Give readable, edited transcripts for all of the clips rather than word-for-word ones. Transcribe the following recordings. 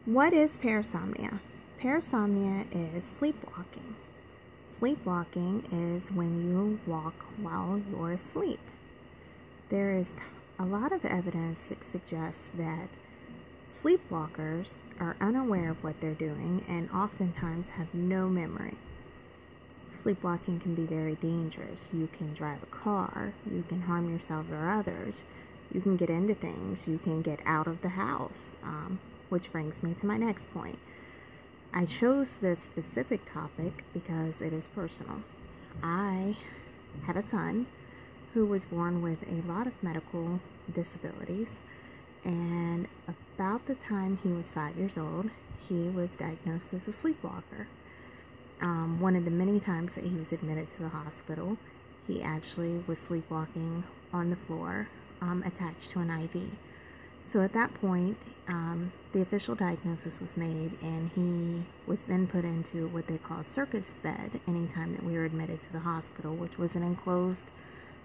What is parasomnia? Parasomnia is sleepwalking. Sleepwalking is when you walk while you're asleep. There is a lot of evidence that suggests that sleepwalkers are unaware of what they're doing and oftentimes have no memory. Sleepwalking can be very dangerous. You can drive a car, you can harm yourself or others, you can get into things, you can get out of the house, which brings me to my next point. I chose this specific topic because it is personal. I have a son who was born with a lot of medical disabilities, and about the time he was 5 years old, he was diagnosed as a sleepwalker. One of the many times that he was admitted to the hospital, he actually was sleepwalking on the floor, attached to an IV. So at that point, the official diagnosis was made, and he was then put into what they call a circus bed anytime that we were admitted to the hospital, which was an enclosed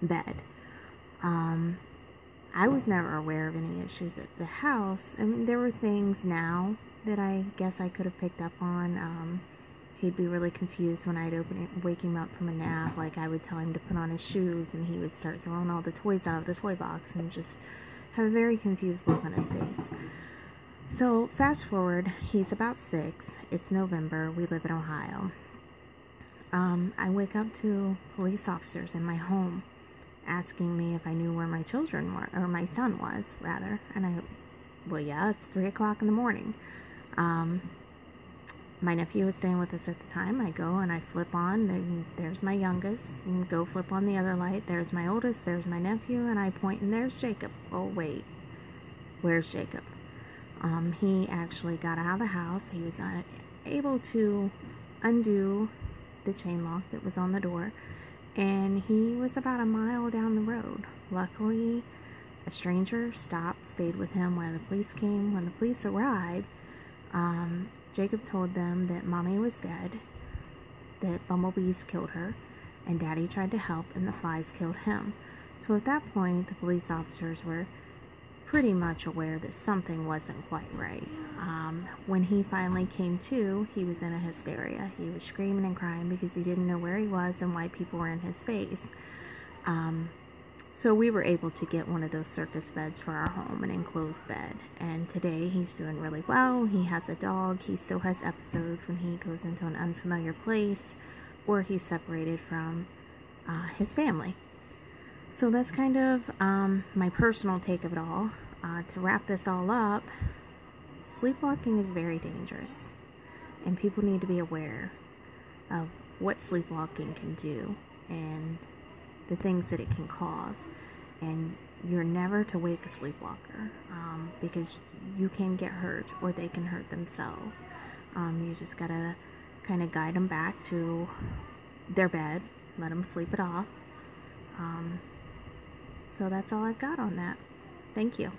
bed. I was never aware of any issues at the house. I mean, there were things now that I guess I could have picked up on. He'd be really confused when I'd wake him up from a nap. Like, I would tell him to put on his shoes, and he would start throwing all the toys out of the toy box and just have a very confused look on his face. So fast forward, he's about 6. It's November. We live in Ohio. I wake up to police officers in my home asking me if I knew where my children were, or my son was, rather. And well, yeah, it's 3 o'clock in the morning. My nephew was staying with us at the time. I go and I flip on, and there's my youngest, and go flip on the other light. There's my oldest, there's my nephew, and I point, and there's Jacob. Oh, wait, where's Jacob? He actually got out of the house. He was able to undo the chain lock that was on the door, and he was about a mile down the road. Luckily, a stranger stopped, stayed with him while the police came. When the police arrived, Jacob told them that Mommy was dead, that bumblebees killed her, and Daddy tried to help, and the flies killed him. So at that point, the police officers were pretty much aware that something wasn't quite right. When he finally came to, he was in a hysteria. He was screaming and crying because he didn't know where he was and why people were in his face. So we were able to get one of those circus beds for our home, an enclosed bed. And today he's doing really well. He has a dog. He still has episodes when he goes into an unfamiliar place or he's separated from his family. So that's kind of my personal take of it all. To wrap this all up, sleepwalking is very dangerous, and people need to be aware of what sleepwalking can do and the things that it can cause. And you're never to wake a sleepwalker, because you can get hurt or they can hurt themselves. You just gotta kind of guide them back to their bed, let them sleep it off. So that's all I've got on that. Thank you.